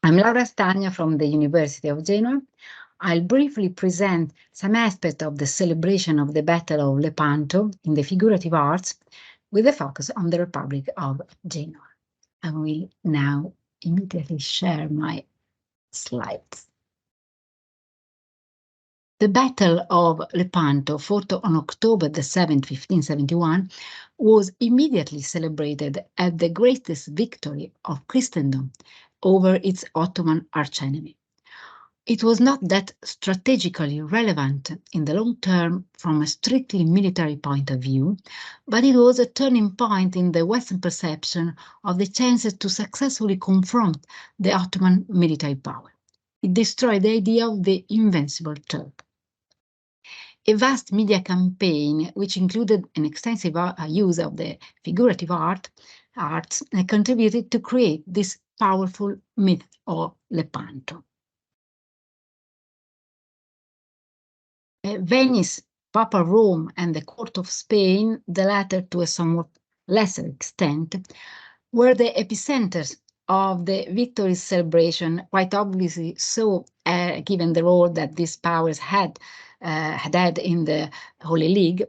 I'm Laura Stagna from the University of Genoa. I'll briefly present some aspects of the celebration of the Battle of Lepanto in the figurative arts, with a focus on the Republic of Genoa. I will now immediately share my slides. The Battle of Lepanto, fought on October the 7th, 1571, was immediately celebrated as the greatest victory of Christendom over its Ottoman archenemy. It was not that strategically relevant in the long term from a strictly military point of view, but it was a turning point in the Western perception of the chances to successfully confront the Ottoman military power. It destroyed the idea of the invincible Turk. A vast media campaign, which included an extensive use of the figurative arts, contributed to create this powerful myth of Lepanto. Venice, Papal Rome, and the court of Spain, the latter to a somewhat lesser extent, were the epicenters of the victory's celebration, quite obviously so, given the role that these powers had in the Holy League.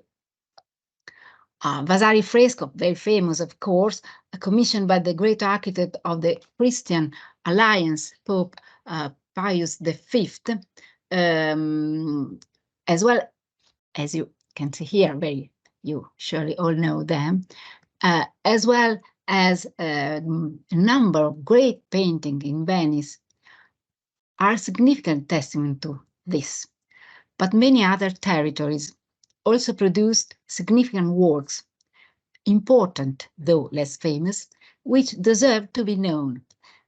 Vasari fresco, very famous, of course, commissioned by the great architect of the Christian Alliance, Pope Pius V, as well as you can see here, you surely all know them, as well as a number of great paintings in Venice, are significant testament to this. But many other territories also produced significant works, important though less famous, which deserve to be known.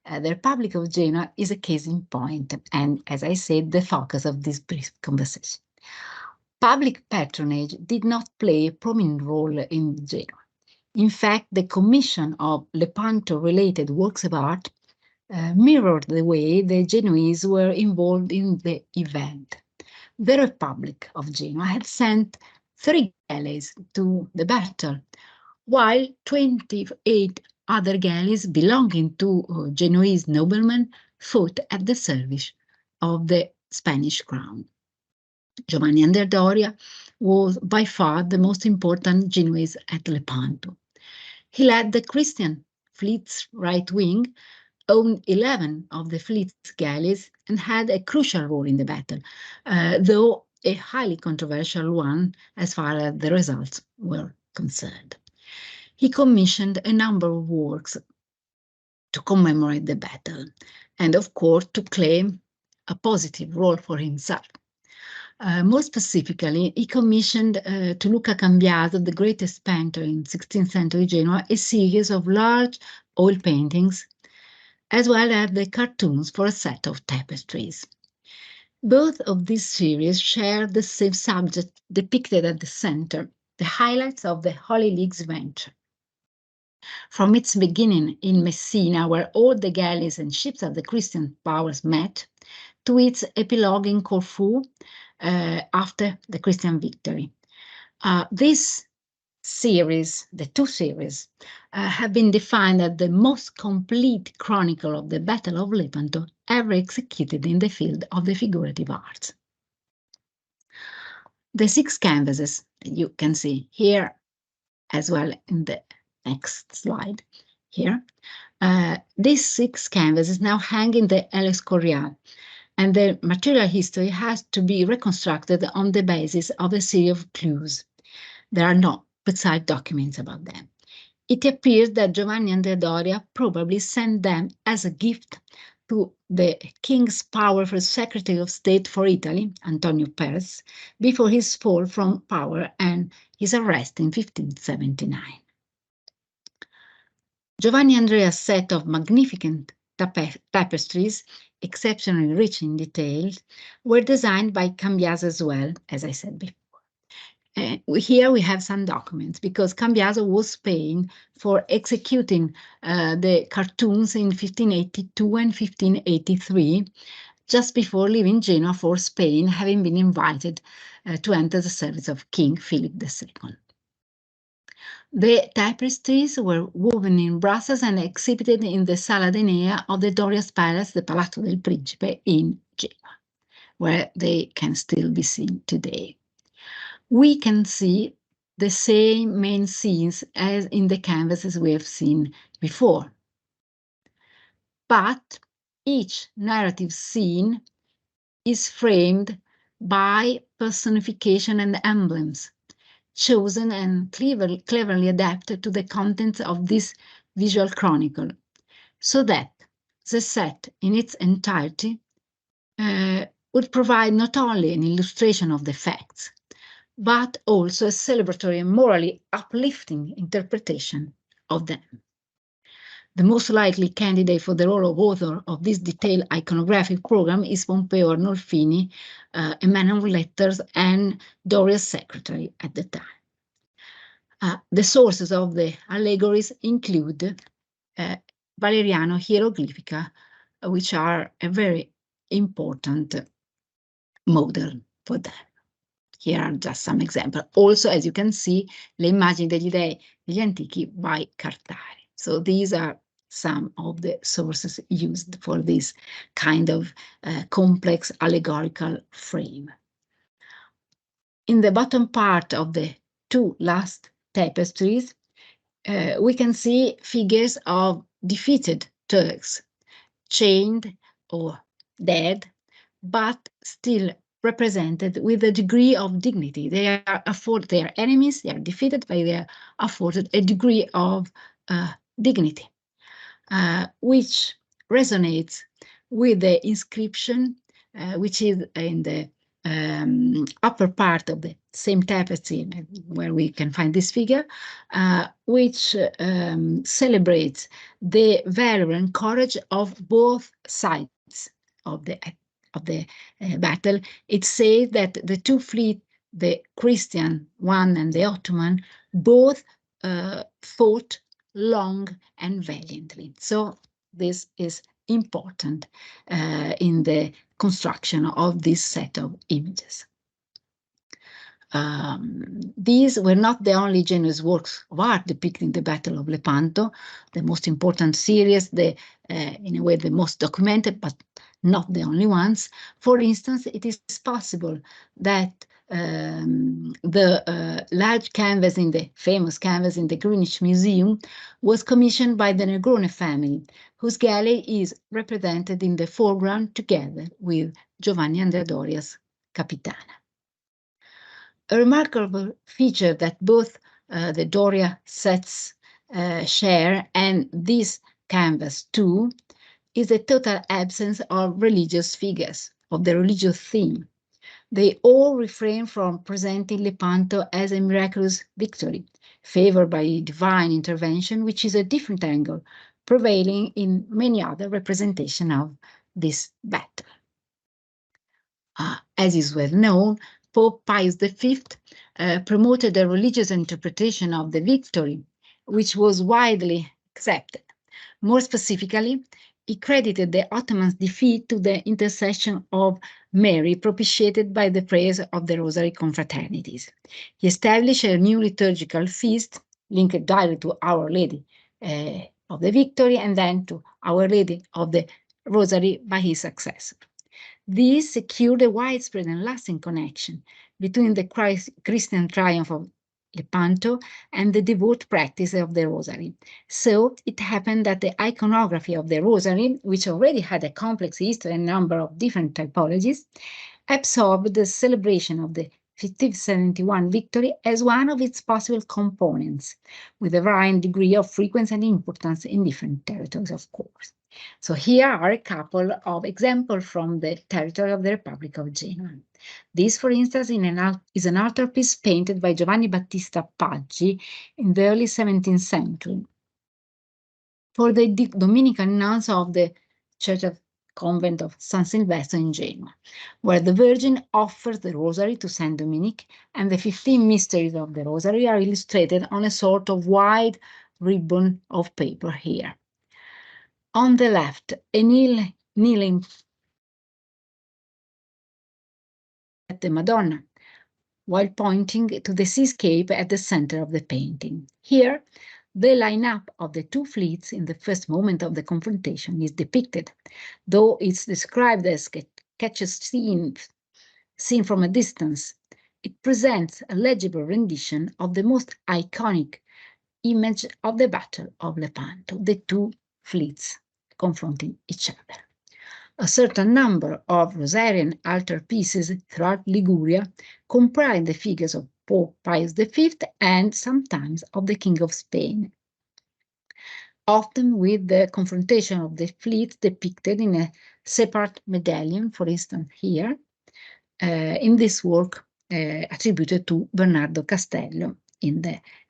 The Republic of Genoa is a case in point, and as I said, the focus of this brief conversation. Public patronage did not play a prominent role in Genoa. In fact, the commission of Lepanto-related works of art mirrored the way the Genoese were involved in the event. The Republic of Genoa had sent 3 galleys to the battle, while 28 other galleys belonging to Genoese noblemen fought at the service of the Spanish crown. Giovanni Andrea Doria was by far the most important Genoese at Lepanto. He led the Christian fleet's right wing, owned 11 of the fleet's galleys, and had a crucial role in the battle, though a highly controversial one as far as the results were concerned. He commissioned a number of works to commemorate the battle, and of course to claim a positive role for himself. More specifically, he commissioned to Luca Cambiaso, the greatest painter in 16th century Genoa, a series of large oil paintings, as well as the cartoons for a set of tapestries. Both of these series share the same subject depicted at the center, the highlights of the Holy League's venture. From its beginning in Messina, where all the galleys and ships of the Christian powers met, to its epilogue in Corfu, after the Christian victory. This series, the 2 series, have been defined as the most complete chronicle of the Battle of Lepanto ever executed in the field of the figurative arts. The 6 canvases you can see here, as well in the next slide here, these 6 canvases now hang in the El Escorial, and their material history has to be reconstructed on the basis of a series of clues. There are no precise documents about them. It appears that Giovanni Andrea Doria probably sent them as a gift to the king's powerful Secretary of State for Italy, Antonio Perez, before his fall from power and his arrest in 1579. Giovanni Andrea's set of magnificent tapestries, exceptionally rich in details, were designed by Cambiaso as well, as I said before. Here we have some documents, because Cambiaso was paying for executing the cartoons in 1582 and 1583, just before leaving Genoa for Spain, having been invited to enter the service of King Philip II. The tapestries were woven in Brussels and exhibited in the Sala Denea of the Doria's Palace, the Palazzo del Principe, in Genoa, where they can still be seen today. We can see the same main scenes as in the canvases we have seen before. But each narrative scene is framed by personification and emblems, chosen and cleverly adapted to the contents of this visual chronicle, so that the set in its entirety would provide not only an illustration of the facts, but also a celebratory and morally uplifting interpretation of them. The most likely candidate for the role of author of this detailed iconographic program is Pompeo Arnolfini, a man of letters and Doria's secretary at the time. The sources of the allegories include Valeriano Hieroglyphica, which are a very important model for them. Here are just some examples. Also, as you can see, Le immagini degli dei degli antichi by Cartari. So these are some of the sources used for this kind of complex allegorical frame. In the bottom part of the two last tapestries, we can see figures of defeated Turks, chained or dead, but still represented with a degree of dignity. They are enemies, they are defeated, but they are afforded a degree of dignity, which resonates with the inscription, which is in the upper part of the same tapestry where we can find this figure, which celebrates the valor and courage of both sides of the battle. It says that the two fleets, the Christian one and the Ottoman, both fought long and valiantly. So this is important in the construction of this set of images. These were not the only Genoese works of art depicting the Battle of Lepanto, the most important series, in a way the most documented, but not the only ones. For instance, it is possible that the large canvas famous canvas in the Greenwich Museum was commissioned by the Negrone family, whose galley is represented in the foreground together with Giovanni Andrea Doria's Capitana. A remarkable feature that both the Doria sets share, and this canvas too, is the total absence of religious figures, of the religious theme. They all refrain from presenting Lepanto as a miraculous victory, favored by divine intervention, which is a different angle prevailing in many other representations of this battle. As is well known, Pope Pius V promoted a religious interpretation of the victory, which was widely accepted. More specifically, he credited the Ottoman's defeat to the intercession of Mary, propitiated by the prayers of the Rosary confraternities. He established a new liturgical feast linked directly to Our Lady of the Victory and then to Our Lady of the Rosary by his successor. This secured a widespread and lasting connection between the Christian triumph of Lepanto and the devout practice of the Rosary. So it happened that the iconography of the Rosary, which already had a complex history and number of different typologies, absorbed the celebration of the 1571 victory as one of its possible components, with a varying degree of frequency and importance in different territories, of course. So here are a couple of examples from the territory of the Republic of Genoa. This, for instance, is an altarpiece painted by Giovanni Battista Paggi in the early 17th century for the Dominican nuns of the Church of Convent of San Silvestro in Genoa, where the Virgin offers the Rosary to Saint Dominic, and the 15 mysteries of the Rosary are illustrated on a sort of wide ribbon of paper here. On the left, a kneeling at the Madonna, while pointing to the seascape at the center of the painting. Here, the lineup of the two fleets in the first moment of the confrontation is depicted, though it's described as catches seen from a distance. It presents a legible rendition of the most iconic image of the Battle of Lepanto, the two fleets confronting each other. A certain number of Rosarian altarpieces throughout Liguria comprise the figures of Pope Pius V and sometimes of the King of Spain, often with the confrontation of the fleets depicted in a separate medallion, for instance here, in this work attributed to Bernardo Castello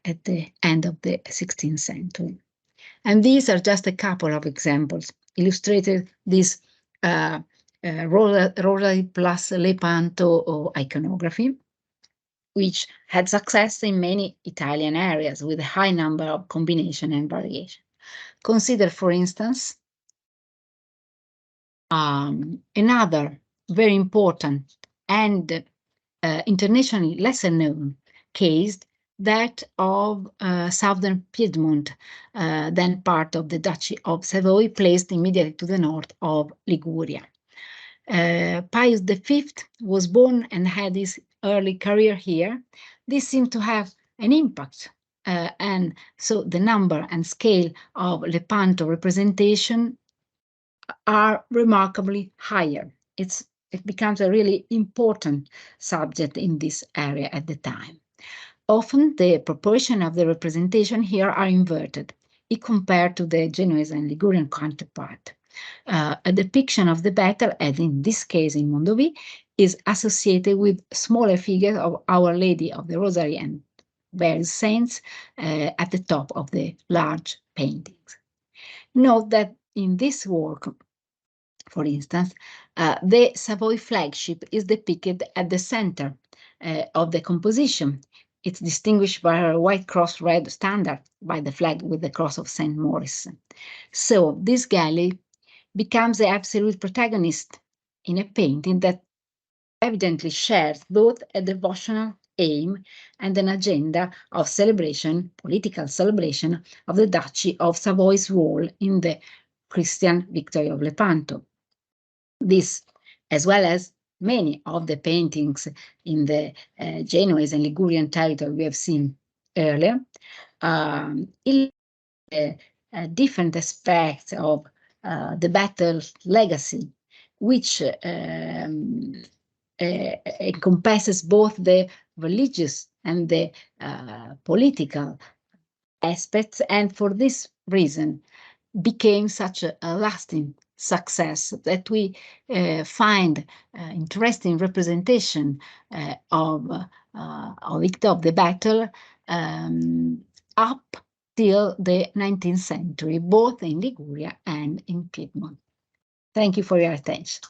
at the end of the 16th century. And these are just a couple of examples illustrated this Rosary plus Lepanto iconography, which had success in many Italian areas with a high number of combination and variation. Consider, for instance, another very important and internationally lesser known case, that of southern Piedmont, then part of the Duchy of Savoy, placed immediately to the north of Liguria. Pius V was born and had his early career here. This seemed to have an impact, and so the number and scale of Lepanto representation are remarkably higher. It becomes a really important subject in this area at the time. Often the proportion of the representation here are inverted, if compared to the Genoese and Ligurian counterpart. A depiction of the battle, as in this case in Mondovì, is associated with smaller figures of Our Lady of the Rosary and various saints at the top of the large paintings. Note that in this work, for instance, the Savoy flagship is depicted at the center of the composition. It's distinguished by a white cross red standard by the flag with the cross of St. Maurice. So this galley becomes the absolute protagonist in a painting that evidently shares both a devotional aim and an agenda of celebration, political celebration of the Duchy of Savoy's role in the Christian victory of Lepanto. This, as well as many of the paintings in the Genoese and Ligurian territory we have seen earlier, different aspects of the battle legacy, which encompasses both the religious and the political aspects, and for this reason became such a lasting success that we find interesting representation of the battle up till the 19th century, both in Liguria and in Piedmont. Thank you for your attention.